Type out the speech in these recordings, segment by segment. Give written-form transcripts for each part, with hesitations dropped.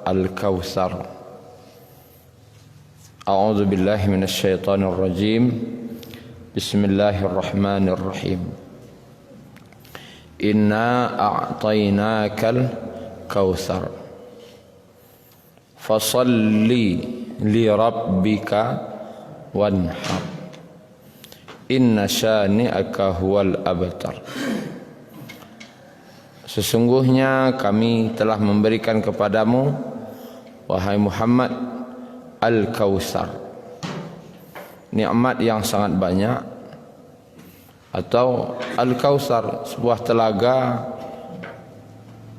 Al-Kautsar. A'udzu billahi minasy syaithanir rajim. Bismillahirrahmanirrahim. Inna a'tainakal kautsar. Fasalli li rabbika wanhar. Inna syani'aka huwal abtar. Sesungguhnya kami telah memberikan kepadamu, wahai Muhammad, Al-Kautsar, nikmat yang sangat banyak, atau Al-Kautsar, sebuah telaga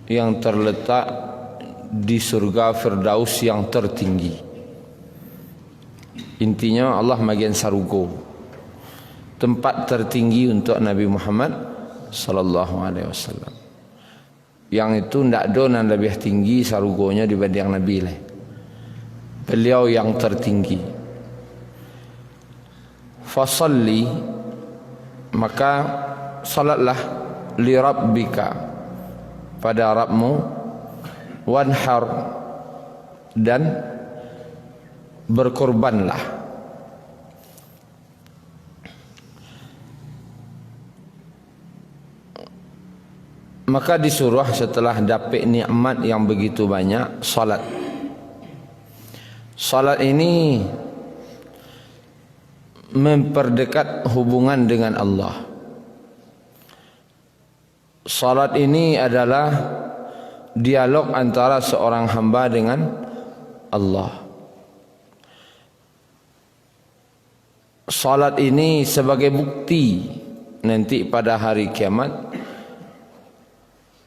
yang terletak di surga Firdaus yang tertinggi. Intinya Allah bagian sarugo, tempat tertinggi untuk Nabi Muhammad sallallahu alaihi wasallam. Yang itu tidak ada yang lebih tinggi sarugonya dibanding Nabi lah. Beliau yang tertinggi. Fasalli, maka salatlah, li rabbika, pada Rabbmu, wanhar, dan berkorbanlah. Maka disuruh setelah dapat nikmat yang begitu banyak, salat. Salat ini memperdekat hubungan dengan Allah. Salat ini adalah dialog antara seorang hamba dengan Allah. Salat ini sebagai bukti nanti pada hari kiamat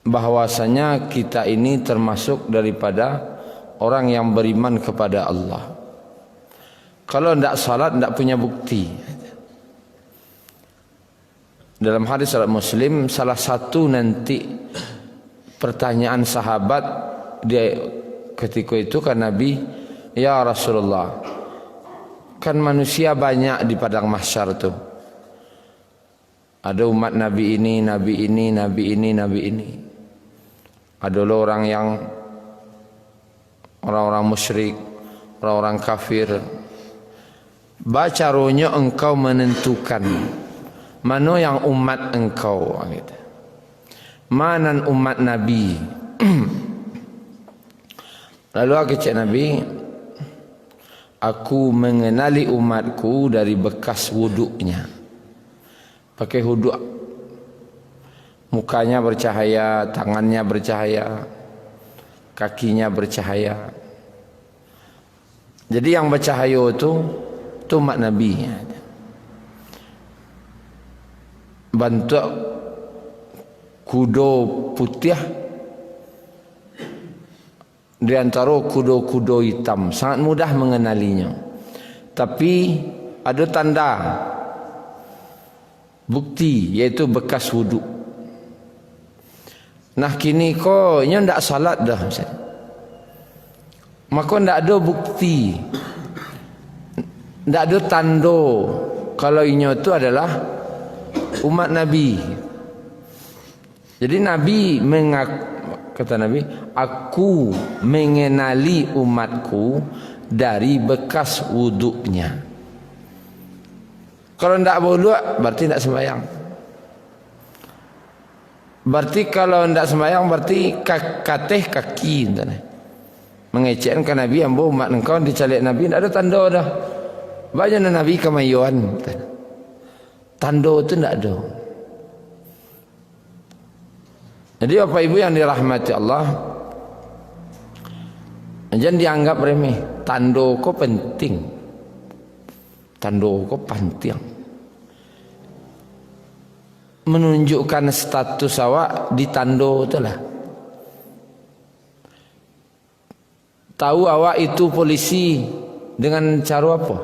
bahwasanya kita ini termasuk daripada orang yang beriman kepada Allah. Kalau tidak salat, tidak punya bukti. Dalam hadis riwayat Muslim, salah satu nanti pertanyaan sahabat dia ketika itu kan Nabi, ya Rasulullah, kan manusia banyak di padang mahsyar tu. Ada umat Nabi ini, Nabi ini, Nabi ini, Nabi ini. Adalah orang-orang musyrik, orang-orang kafir. Bacaronya engkau menentukan mana yang umat engkau, gitu. Mana umat Nabi. Lalu aku cakap Nabi, aku mengenali umatku dari bekas wuduknya. Pakai wuduk, mukanya bercahaya, tangannya bercahaya, kakinya bercahaya. Jadi yang bercahaya itu umat Nabi. Bentuk kudo putih di antara kudo-kudo hitam, sangat mudah mengenalinya. Tapi ada tanda bukti, yaitu bekas wuduk. Nah kini kau nya ndak salat dah, maka ndak ada bukti, ndak ada tanda kalau inyo itu adalah umat Nabi. Jadi Nabi kata Nabi, aku mengenali umatku dari bekas wuduknya. Kalau ndak wuduk berarti ndak sembahyang. Berarti kalau tidak sembahyang berarti kateh kaki, mengecekkan ke Nabi, ambo umat engkau dicalik Nabi, tidak ada tanda dah. Banyak Nabi kemayuan, tanda itu tidak ada. Jadi Bapak Ibu yang dirahmati Allah, jangan dianggap remeh. Tanda kau penting, tanda kau penting. Menunjukkan status awak di tando itulah. Tahu awak itu polisi dengan cara apa?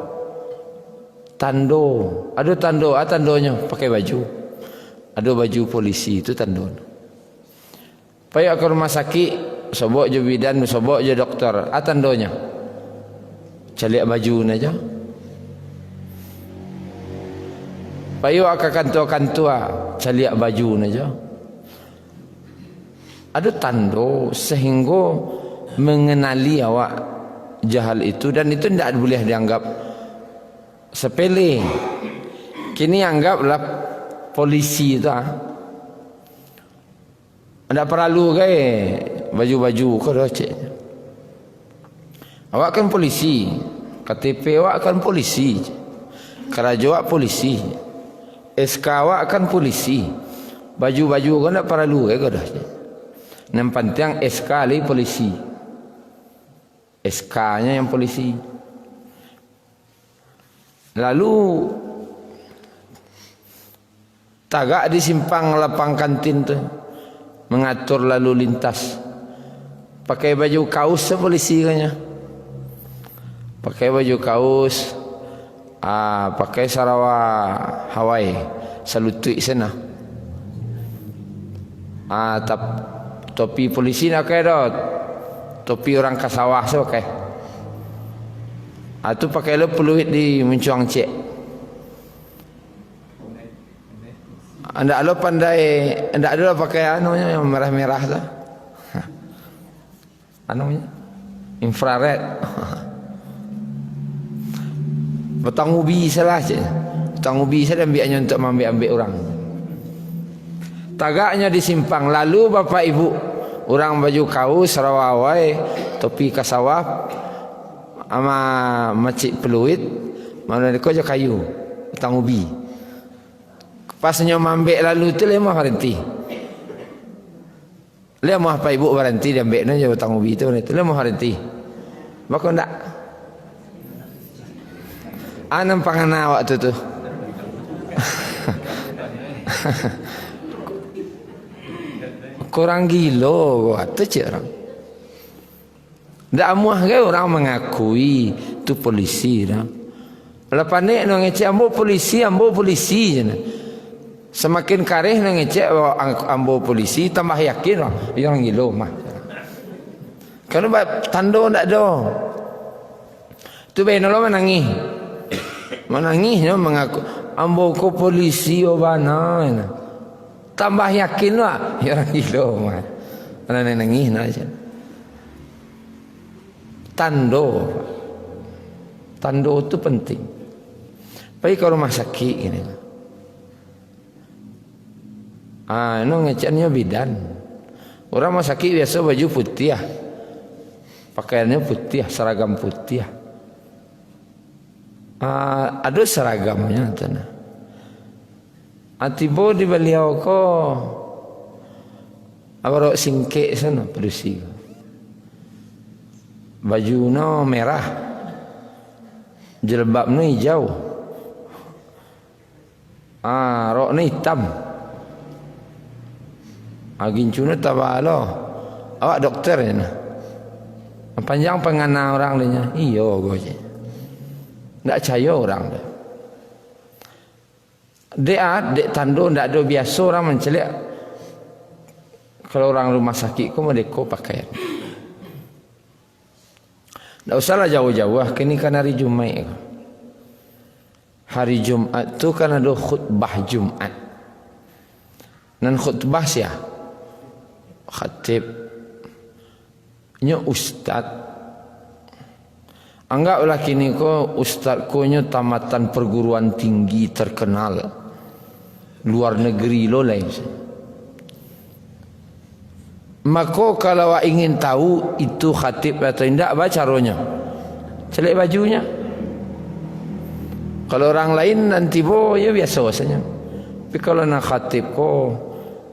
Tando. Ada tando, tandonya pakai baju. Ada baju polisi itu tando. Payah ke rumah sakit, sobok je bidan, sobok je doktor, tandonya. Calik baju aja. Payu akan kantua-kantua caliak baju saja. Ada tanda sehingga mengenali awak jahal itu, dan itu tidak boleh dianggap sepele. Kini anggaplah polisi itu tidak perlu baju-baju kau dah cek. Awak kan polisi, KTP awak kan polisi, kerajaan awak polisi, SK awak kan polisi, baju-baju kau tidak perlu kau dah cek. Yang penting SK li polisi, SK-nya yang polisi. Lalu tagak di simpang lapang kantin tu mengatur lalu lintas. Pakai baju kaos polisi kanya. Pakai baju kaos, pakai Sarawak Hawaii, salutui sana. Topi polisi nak pakai dah. Topi orang kasawah so pakai. Tu pakai lo peluit di mencuang cek. Anda lo pandai, anda ada pakai yang merah-merah tu. Infrared. Petang ubi salah je. Petang ubi saya ambilnya untuk ambil orang. Tagaknya di simpang. Lalu bapak ibu, orang baju kaus Sarawak, topi kasawah, ama macik peluit, mana dia je kayu, petang ubi. Pasnya mambek lalu tu lemah berhenti. Lemah apa ibu berhenti dia ambil je petang ubi tu lemah berhenti. Bakon tak? Nampak anak awak tu. Kurang gilo kau tu cik orang. Tak muah ke orang mengakui tu polisi dah. Lepas ni nak ngecek ambo polisi je nah. Semakin karih nak ngecek ambo polisi tambah yakin lah orang gilo mah. Kalau tanda tak ada. Tu benar lo menangis. Menangisnya mengaku ambo ko polisi obana. Tambah yakin lah orang gilo mah. Mana nangis nak aja. Tando itu penting. Pergi ke rumah sakit gini. Ini ngeceknya bidan. Orang rumah sakit biasa baju putih. Pakaiannya putih, seragam putih. Ada seragamnya tanah. Tiba di beliau ko abarok singkek sana perusi. Baju no merah, jilbab no hijau, rok no hitam, gincu no tabalo. Awak dokter ya na? Panjang pengana orang dia. Iyo go je. Ndak percaya orang dia. Dek tando ndak ada biasa orang mencelik. Kalau orang rumah sakit ko mereka pakaian. Tak usahlah jauh-jauh. Kini kan hari Jumaat. Hari Jumaat tu kan ada khutbah Jumaat. Dan khutbah siapa? Khatib. Nya ustaz. Anggaplah kini ko ustaz ko nya tamatan perguruan tinggi terkenal. Luar negeri lo lain. Maka kalau awak ingin tahu itu khatib atau tidak, baca caranya. Celek bajunya. Kalau orang lain nanti ya biasa rasanya. Tapi kalau nak khatib ko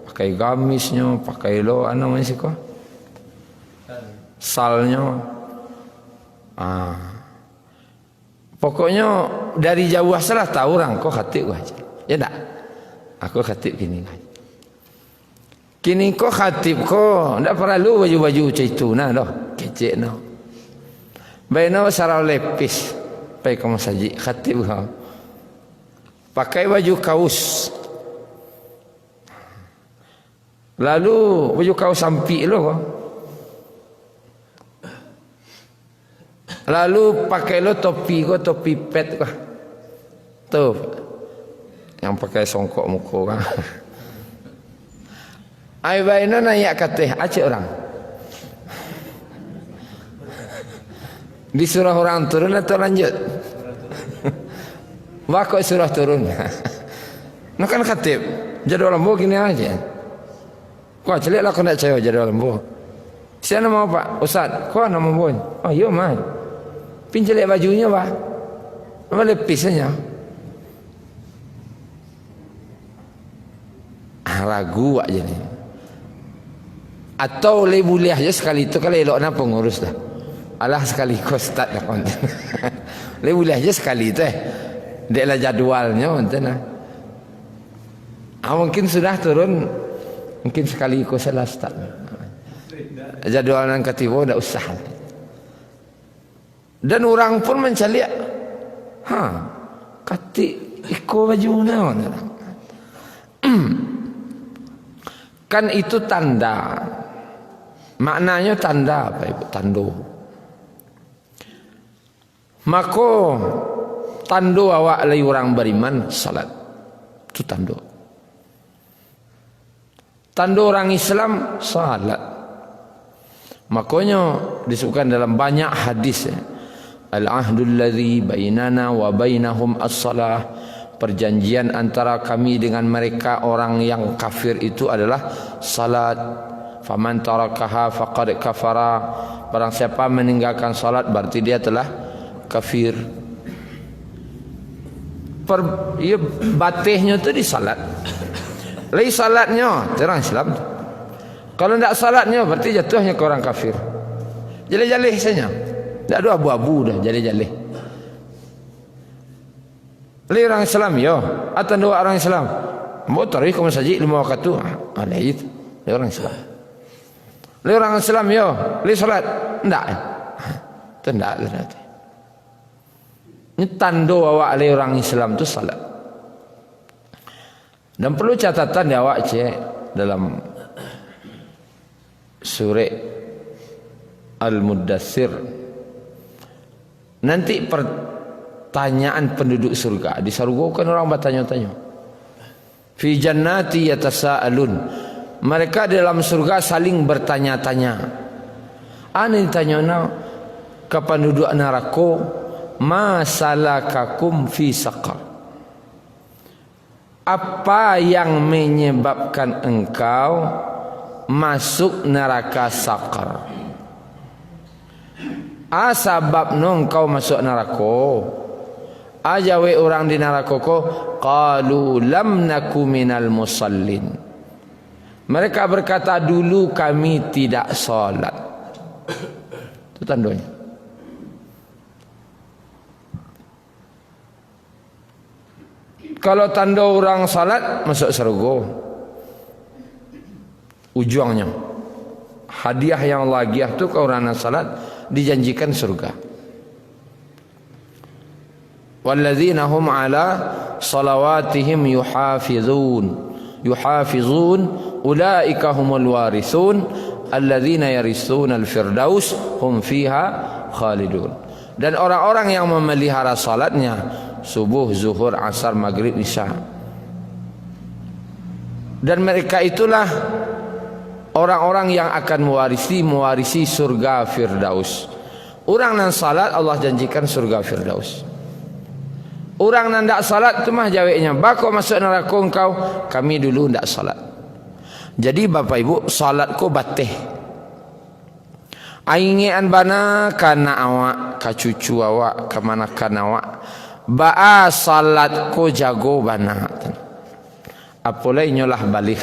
pakai gamisnya, pakai lo namanya sih ko. Salnya. Pokoknya dari jauh salah tahu orang ko khatib aja. Ya tak? Aku khatib gini aja. Kini ko khatib ko ndak perlu baju-baju macam itu nah doh kecek noh. Baino sarau lepis pai ke masjid khatib kau. Pakai baju kaus. Lalu baju kaus sampik lo kau. Lalu pakai lo topi ko topi pet ko. Tu yang pakai songkok muka kan. Ai baina naik kateh acik orang. Disuruh orang turun atau lanjut? Wah kok suruh turun? Nah kan khatib. Jadual lembu gini aja. Kau celik lah kau nak cewek jadual lembu. Siapa nama Pak? Ustaz. Kau nama pun? Oh iya mah. Pincelik bajunya bah. Nama lepisnya. Ragu aja nih. Atau lebih boleh aja sekali itu kalau elok nak pengurus dah. Alah sekali kau start dah konten. Lebih boleh aja sekali itu Dia lah jadualnya konten lah. Mungkin sudah turun. Mungkin sekali kau salah start. Jadual yang ketiba dah usah. Dan orang pun mencari. Kati iko baju mana? Kan itu tanda. Maknanya tanda apa ibu? Tando. Maka tando awak lagi orang beriman salat. Itu tando. Tando orang Islam salat. Makanya disebutkan dalam banyak hadis al-ahdul ladzi bainana wa bainahum as-salah. Perjanjian antara kami dengan mereka orang yang kafir itu adalah salat. Faman tarakaha faqad kafara. Barang siapa meninggalkan salat berarti dia telah kafir. Batihnya tu di salat. Lai salatnya orang Islam. Kalau tidak salatnya berarti jatuhnya ke orang kafir. Jalih-jalih saja. Tak ada abu-abu dah jalih-jalih. Li orang Islam yo, atau dua orang Islam. Mau tarik ke masjid 5 waktu tu. Ada itu. Li orang Islam. Li orang Islam yo, li salat. Enggak. Itu enggak berarti. Ini tanda awak li orang Islam tu salat. Dan perlu catatan di awak cek dalam surah Al-Muddatsir. Nanti pertanyaan penduduk surga. Di surga kan orang bertanya-tanya. Fi jannati yatasaalun. Mereka dalam surga saling bertanya-tanya. Ane ditanya ke penduduk neraka, ma salakakum fi saqar? Apa yang menyebabkan engkau masuk neraka saqar? Sebab engkau masuk neraka. Ajawe orang di neraka ko qalu lam naku minal musallin. Mereka berkata dulu kami tidak salat. Itu tandanya. Kalau tanda orang salat masuk surga. Ujungnya hadiah yang lagiah tu ke orang salat dijanjikan surga. Walladzina hum ala salawatihim yuhafizun ulaika humul warithun alladzina yarithuna al-firdaus hum fiha khalidun. Dan orang-orang yang memelihara salatnya subuh, zuhur, asar, maghrib, isya. Dan mereka itulah orang-orang yang akan mewarisi surga Firdaus. Orang yang salat Allah janjikan surga Firdaus. Orang yang tidak salat itu mah jawabnya, bakal masuk neraka engkau, kami dulu tidak salat. Jadi bapak ibu, salat ko batih. Aingian bana kana awak, ka cucu awak, ke mana kana awak. Ba'a salat ko jago bana. Apolai nyolah balik.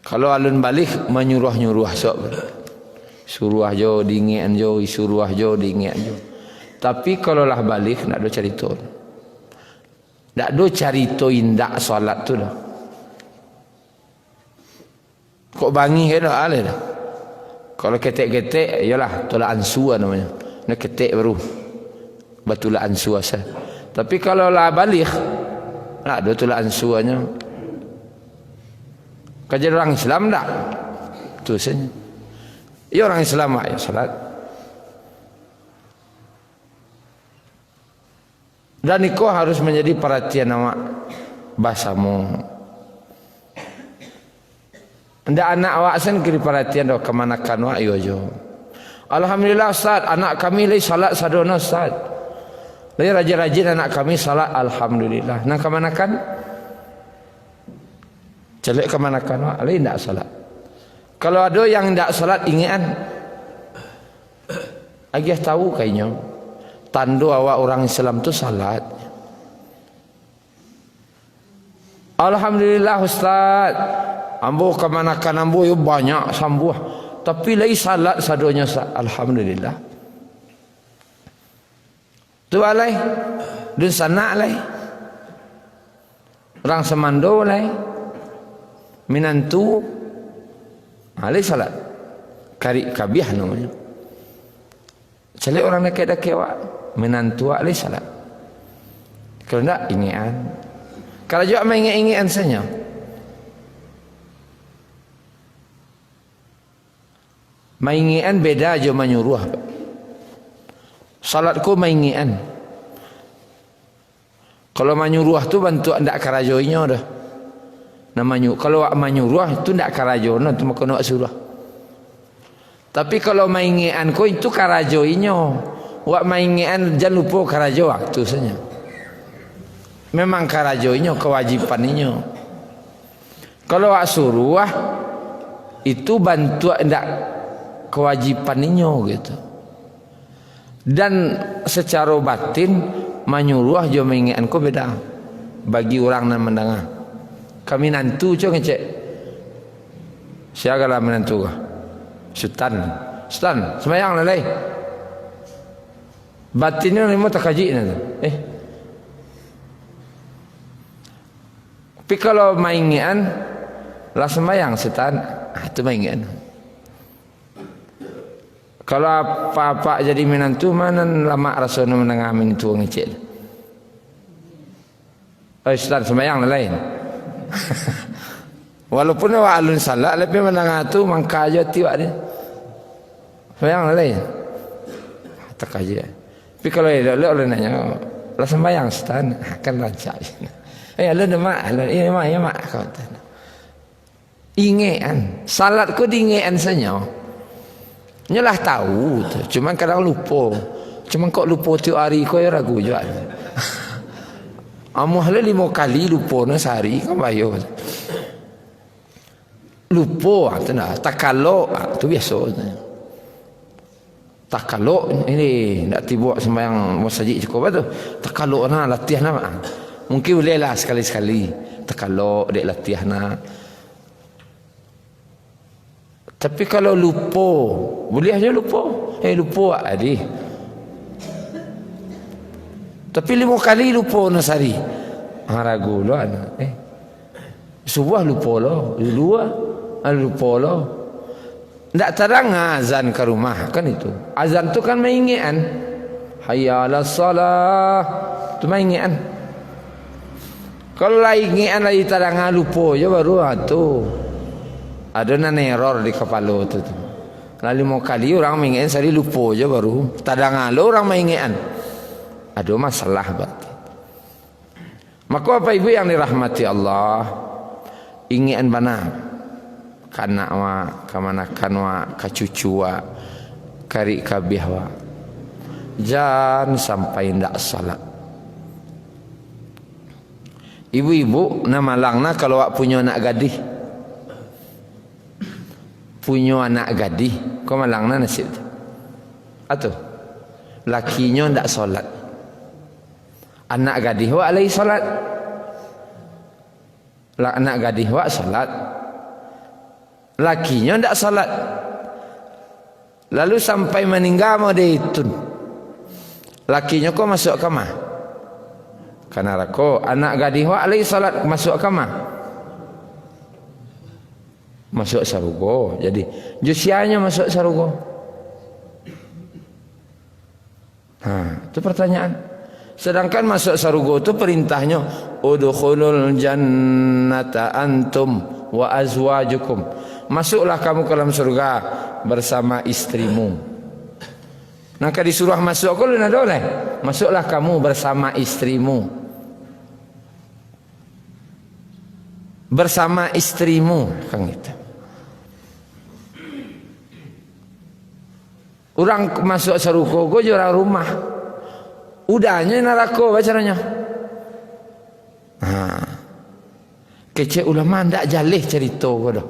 Kalau alun balik menyuruh-nyuruh sok. Suruh jo dingin jo, suruh jo dingin jo. Tapi kalau lah balik nak do cerita. Nak do cerita indak solat tu dah. Kok bangi ke dah ale dah. Kalau ketek-ketek ialah tolak ansua namanya. Nak ketek baru. Batulak ansua sah. Tapi kalau lah balik nak do tolak ansuanya. Kajian orang Islam tak? Tu saja. Ya orang Islam ya salat. Dan itu harus menjadi perhatian awak bahasamu. Ndak anak awak sen kiri perhatian do kemanakan awak yo jo. Alhamdulillah Ustaz, anak kami lagi salat sadono Ustaz. Lagi rajin-rajin anak kami salat, alhamdulillah. Nah kemanakan? Celek kemanakan? Lagi tidak salat. Kalau ada yang tidak salat ingat, agak tahu kayaknya. Tanda awak orang Islam tu salat. Alhamdulillah Ustaz. Ambo kemanakan ambo yo banyak sambuh. Tapi lagi salat sadonya Ustaz. Alhamdulillah. Tu alai. Dun sana alai. Orang semando alai. Minantu alai salat. Kari kabiah namanya. Cari orang nak kena kewa. Minantu alai salat. Kalau tak ingian. Kalau juga mengingat-ingat saja. Maingian beda aja menyuruh. Salatku maingian. Kalau menyuruh tu bantu ndak karajoinya dah. Namanya kalau menyuruh tu ndak karajono tu maka nak suruh. Tapi kalau maingian ko itu karajoinya. Wak maingian jangan lupa karajo waktu saja. Memang karajoinya kewajibannya. Kalau wak suruh itu bantu ndak kewajibannya gitu. Dan secara batin menyuruh jo mengingatku beda bagi orang yang mendengar. Kami nantu co ngecek. Siagalah menantu kah? Sultan. Sultan, sembahyang lalai. Batinnya lima tak kaji nanti. Tapi kalau maingian lah sembahyang Sultan, itu maingian. Kalau apa-apa jadi menantu mana lama rasanya menangamin itu ngecil. Ustaz sembahyang lain. Walaupun awak alun salat tapi menang tu mangka aja tiwak dia. Sembahyang lain. Tak aja. Tapi kalau elok oleh nanya, lah sembahyang Ustaz akan lancar. Alun mak, ini mak kau tanya. Ingean, salatku diingean saja. Nyalah tahu tu. Cuman kadang lupa. Cuman kok lupa tiap hari kau ya ragu juga. Amuh lah 5 kali lupa na sehari kan bayo. Lupa tu nah. Takalok tu biasa. Takalok ini nak tiba sembahyang masjid cukup tu. Takalok na latihan na. Mungkin boleh lah sekali-sekali. Takalok dek latihan na. Tapi kalau lupa, boleh aja lupa. Lupa adik. Tapi 5 kali lupa na sehari. Ragu lah. Subuh lupa lah. Dua lupa lah. Tak terang azan ke rumah kan itu. Azan tu kan maingian. Hayya ala salah. Tu maingian. Kalau lagi ingian lagi terang lupa je baru tu. Ada error di kepala tu. Lalu 5 kali orang mengingat sehari lupa je baru. Tadang lo orang mengingat. Ada masalah berarti. Maka apa ibu yang dirahmati Allah, ingat benar. Kanak wa, kamanakan wa, kacucu wa, kari kabih wa. Jangan sampai ndak salat. Ibu-ibu nama langna kalau wak punya anak gadis. Punya anak gadis, kau malangna nasib tu. Atau lakinya ndak solat. Anak gadis wak lagi solat. Anak gadis wak solat. Lakinya ndak solat. Lalu sampai meninggal mau dia itu. Lakinya kau masuk kamar. Karena rako anak gadis wak lagi solat masuk kamar. Masuk sarugo. Jadi jusianya masuk sarugo. Itu pertanyaan. Sedangkan masuk sarugo itu perintahnya udkhulul jannata antum wa azwajukum. Masuklah kamu ke dalam surga bersama istrimu. Nah, kalau disuruh masuk aku lu nak boleh. Masuklah kamu bersama istrimu. Bersama istrimu kan gitu. Orang masuk saruko go orang rumah. Udahnya neraka bacaranya. Kecek ulama ndak jalih cerita ko dah.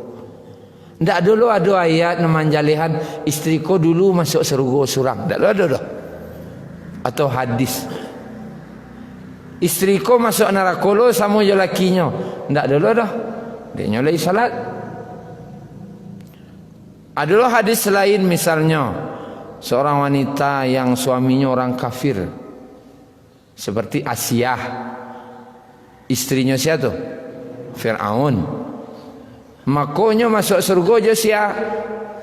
Ndak dulu ada ayat naman jalihan isteri ko dulu masuk surga surang. Ndak ada dah. Atau hadis. Isteri ko masuk neraka lo sama je lakinya. Ndak dulu dah. Dia nyolai salat. Adalah hadis lain misalnya seorang wanita yang suaminya orang kafir seperti Asiyah, istrinya siapa tu? Fir'aun. Makanya masuk surga je sia.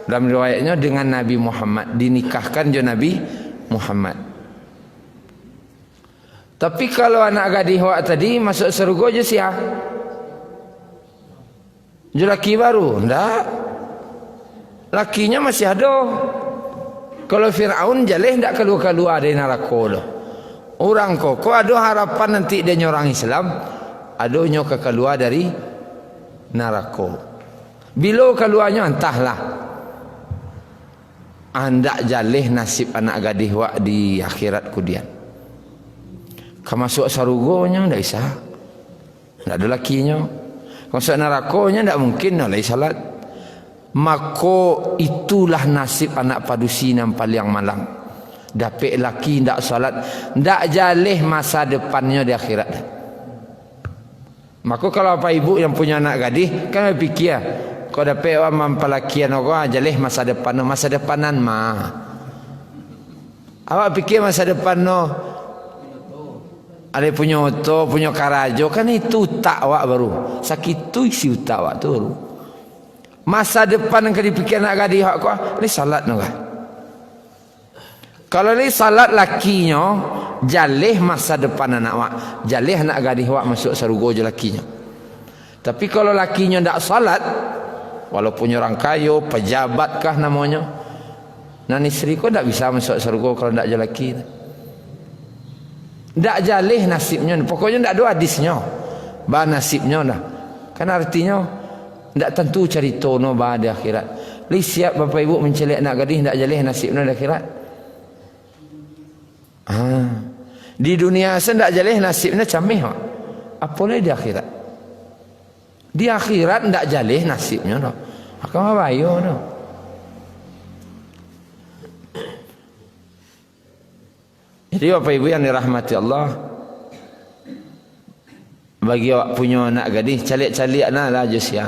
Dalam riwayatnya dengan Nabi Muhammad, dinikahkan je Nabi Muhammad. Tapi kalau anak gadis wak tadi masuk surga je sia. Je laki baru, ndak. Lakinya masih ada. Kalau Fir'aun jalih ndak keluar-keluar dari neraka dah. Orang kok ada harapan nanti dia orang Islam, adanya keluar dari neraka. Bila keluarnya entahlah. Anda jalih nasib anak gadis wak di akhirat kudian. Masuk sarugonya ndak bisa. Ndak ada lakinya. Masuk nerakanya ndak mungkin oleh salat. Maka itulah nasib anak padusi yang paling malang. Dapat laki ndak salat, ndak jalih masa depannya di akhirat. Maka kalau apa ibu yang punya anak gadis kan fikir, kau dapat orang mempelakian orang jalih masa depanan mah. Awak fikir masa depan no. Ada punya oto, punya karajo kan itu tak awak baru. Sakit tu isi utak awak tu baru. Masa depan yang dipikir nak gadis hak kau, ni salat no kan? Kalau ni salat lakinya, jalih masa depan anak wak, jalih anak gadis wak masuk surga je lakinya. Tapi kalau lakinya ndak salat, walaupun orang kaya, pejabatkah namanya, nan isteri kau ndak bisa masuk surga kalau ndak je laki. Ndak jalih nasibnya, pokoknya ndak ada hadisnya. Bah nasibnya dah. Kan artinya ndak tentu cerita no bah di akhirat. Li siap bapa ibu mencelik anak gadis ndak jalih nasibnya di akhirat. Di dunia sen ndak jalih nasibnya camih. Apalagi di akhirat. Di akhirat ndak jalih nasibnya no. Akan bayo no. Jadi bapa ibu yang dirahmati Allah, bagi awak punya anak gadis calik-calik nah lah je sia.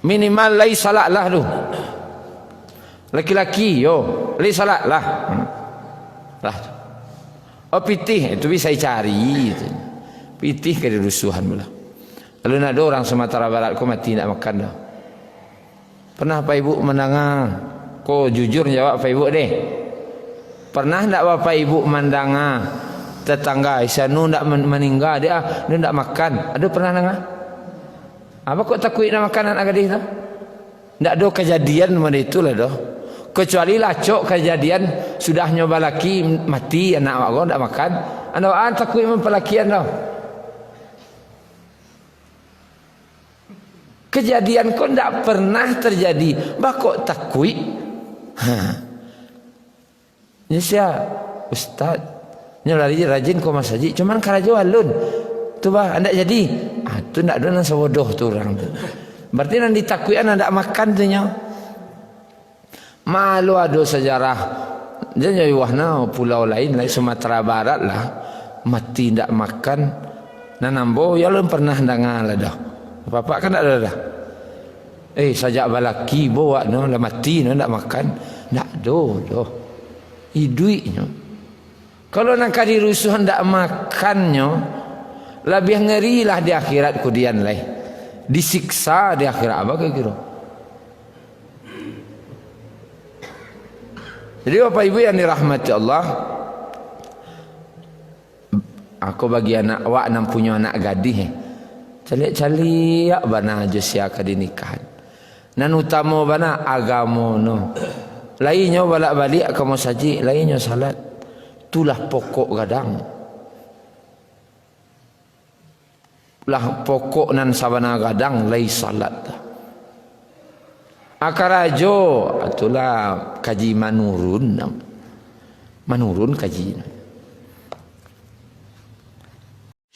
Minimal lai salat lah tu. Laki-laki yo, lai salat lah. Lah. Oh pitih itu bisa cari itu. Pitih ke rusuhan pula. Kalau nak ada orang Sumatera Barat ko mati nak makan dah. Pernah Pak Ibu mendengar? Ko jujur jawab Pak Ibu deh. Pernah tak Bapak Ibu mendengar tetangga Isanu ndak meninggal dia ndak makan? Ada pernah dengar? Apa kok takut nak makan anak gadis tu? Ndak ada kejadian macam itulah dah. Kecuali lacok kejadian sudah nyoba laki mati anak awak ndak makan. Anak takut mempelakian dah. Kejadian kok ndak pernah terjadi. Bah kok takut? Ya sia ustaz nyolari rajin kau masaji cuman karajo alun tu bah anda jadi tu ndak ada nang sawodoh tu orang tu berarti nang ditakuian ndak makan tu nya malu ada sejarah dia nyawahna pulau lain Sumatera Barat lah mati ndak makan nanambo ya lun pernah dengar lah dah apa kan ndak ada dah sajak balaki bawa no lah mati no ndak makan ndak doh hiduinya. Kalau nak kari rusuh hendak makannya, lebih ngeri lah di akhirat kudian lah. Disiksa di akhirat apa kira? Jadi Bapak Ibu yang dirahmati Allah, aku bagi anak awak yang punya anak gadis, calik-calik bana josia ka dinikahan. Nan utama bana agama no. Lainnya balik-balik kamu saji, lainnya salat. Itulah pokok gadang. Lah pokok nan sabana gadang lai salat. Akarajo itulah kaji manurun. Manurun kaji.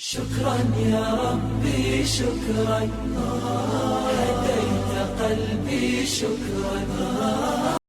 شكرا يا ربي شكرا هديت قلبي شكرا